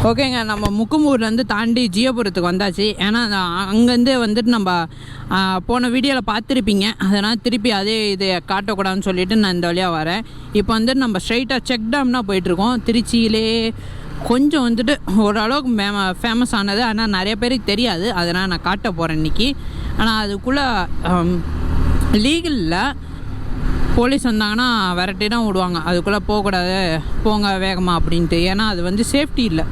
ஓகேங்க, நம்ம முக்கும்பூர்லேருந்து தாண்டி ஜியபுரத்துக்கு வந்தாச்சு. ஏன்னா அங்கேருந்து வந்துட்டு நம்ம போன வீடியோவில் பார்த்துருப்பீங்க. அதனால் திருப்பி அதே இது காட்டக்கூடாதுன்னு சொல்லிவிட்டு நான் இந்த வழியாக வரேன். இப்போ வந்துட்டு நம்ம ஸ்ட்ரைட்டாக செக் டேம்னா போயிட்டுருக்கோம். திருச்சியிலே கொஞ்சம் வந்துட்டு ஓரளவுக்கு ஃபேமஸ் ஆனது, ஆனால் நிறைய பேருக்கு தெரியாது. அதனால் நான் காட்ட போகிறேன் இன்றைக்கி. ஆனால் அதுக்குள்ளே லீகல் இல்லை, போலீஸ் வந்தாங்கன்னா விரட்டி தான் விடுவாங்க. அதுக்குள்ளே போகக்கூடாது, போங்க வேகமாக அப்படின்ட்டு. ஏன்னா அது வந்து சேஃப்டி இல்லை.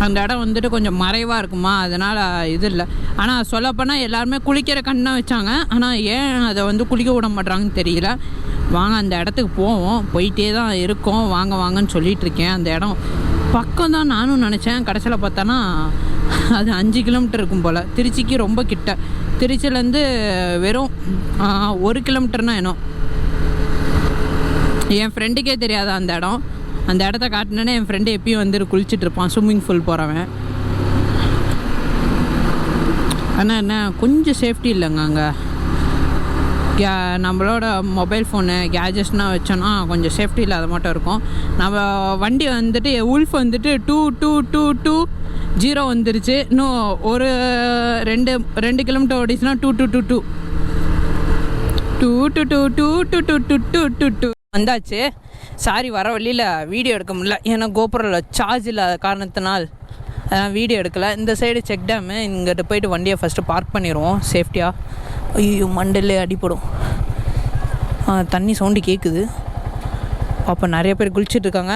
அந்த இடம் வந்துட்டு கொஞ்சம் மறைவாக இருக்குமா, அதனால் இது இல்லை. ஆனால் சொல்லப்போனால் எல்லாருமே குளிக்கிற கண்ணை வச்சாங்க. ஆனால் ஏன் அதை வந்து குளிக்க விட மாட்றாங்கன்னு தெரியல. வாங்க அந்த இடத்துக்கு போவோம். போயிட்டே தான் இருக்கோம். வாங்க வாங்கன்னு சொல்லிகிட்ருக்கேன். அந்த இடம் பக்கம் தான் நானும் நினச்சேன். கடைசியில் பார்த்தோன்னா அது 5 கிலோமீட்டர் இருக்கும் போல். திருச்சிக்கு ரொம்ப கிட்ட. திருச்சியிலேருந்து வெறும் 1 கிலோமீட்டர்னா என்ன. என் ஃப்ரெண்டுக்கே தெரியாது அந்த இடம். அந்த இடத்த காட்டினேன்னே என் ஃப்ரெண்டு எப்பயும் வந்துட்டு குளிச்சுட்ருப்பான், ஸ்விம்மிங் பூல் போகிறவன். ஆனால் என்ன கொஞ்சம் சேஃப்டி இல்லைங்க அங்கே. நம்மளோட மொபைல் ஃபோனு கேஜெட்ஸ்னால் வச்சோன்னா கொஞ்சம் சேஃப்டி இல்லாத மட்டும் இருக்கும். நம்ம வண்டி வந்துட்டு உல்ஃப் வந்துட்டு 2220 வந்துருச்சு. இன்னும் ஒரு 2 கிலோமீட்டர் ஓடிச்சுன்னா 2222 வந்தாச்சு. சாரி, வர வழியில் வீடியோ எடுக்க முடியல. ஏன்னா கோபுரில் சார்ஜ் இல்லாத காரணத்தினால் வீடியோ எடுக்கலை. இந்த சைடு செக் டேமு. இங்கிட்ட போய்ட்டு வண்டியை ஃபஸ்ட்டு பார்க் பண்ணிடுவோம் சேஃப்டியாக. ஐயோ, மண்டலே அடிப்படும். தண்ணி சவுண்டு கேட்குது. அப்போ நிறைய பேர் குளிச்சுட்ருக்காங்க.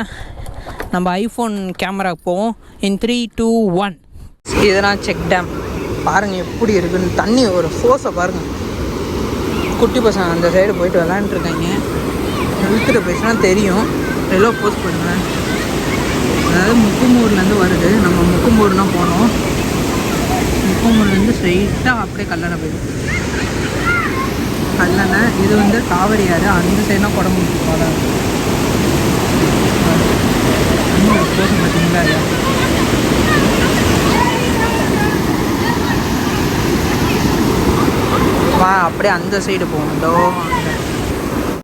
நம்ம ஐஃபோன் கேமராவுக்கு போவோம். இன் 3, 2, 1. இதெல்லாம் செக் டேம். பாருங்கள் எப்படி இருக்குன்னு. தண்ணி ஒரு ஃபோர்ஸை பாருங்கள். குட்டி பசங்க அந்த சைடு போயிட்டு விளாண்டுருக்காங்க. இழுத்துட்டு போயிடுச்சுன்னா தெரியும். எல்லாம் போஸ்ட் பண்ணுவேன். அதாவது முக்கும்பூர்லேருந்து வருது. நம்ம முக்கும்பூர்னா போனோம். முக்கும்பூர்லேருந்து ஸ்ட்ரைட்டாக அப்படியே கல்லணை போயிடும். கல்லணை இது வந்து காவிரி ஆறு. அந்த சைடுனா குடம்புக்கு போல போஸ்ட் பார்த்தீங்களா? வா அப்படியே அந்த சைடு போகணும்.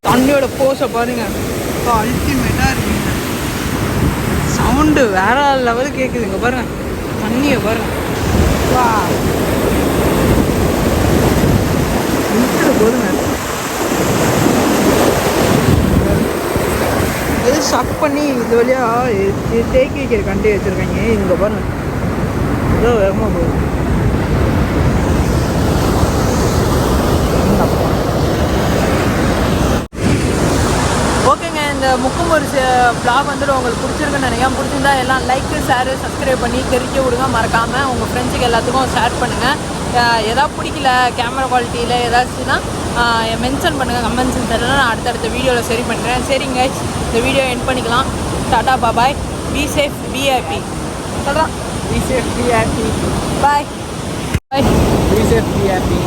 தண்ணியோட போஸை பாருங்க, அல்டிமேட்டாக இருக்குங்க. சவுண்டு வேற லெவல் கேட்குதுங்க. பாருங்க தண்ணியை பாருங்க. வா போதுங்க. இது ஸ்டக் பண்ணி இது வழியாக தேக்கி வைக்கிற கண்டி வச்சுருக்காங்க. இங்கே பாருங்க ஏதோ வேகமாக போகுது. ஓகேங்க, இந்த முக்கும்பூர் வ்ளாக் வந்துட்டு உங்களுக்கு பிடிச்சிருக்குன்னு நினைக்கிறேன். பிடிச்சிருந்தா எல்லாம் லைக், ஷேரு, சப்ஸ்கிரைப் பண்ணி தெரிவிக்க விடுங்க. மறக்காமல் உங்கள் ஃப்ரெண்ட்ஸுக்கு எல்லாத்துக்கும் ஷேர் பண்ணுங்கள். எதாவது பிடிக்கல கேமரா குவாலிட்டியில் ஏதாச்சுன்னா மென்ஷன் பண்ணுங்கள் கமெண்ட் செக்ஷனில். நான் அடுத்தடுத்த வீடியோவில் சரி பண்ணுறேன். சரிங்க, இந்த வீடியோ எண்ட் பண்ணிக்கலாம். Tata bye. Be safe, be happy. சொல்கிறான் be safe, be happy. Bye bye. Be safe, be happy.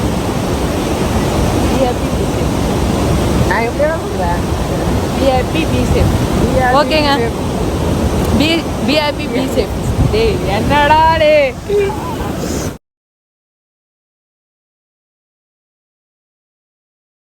Be happy, be safe. நான் எப்படியா சொல்கிறேன்? Be happy, be safe. ஓகேங்க, பி ஹாப்பி, பி சேஃப். டே என்னடா டே.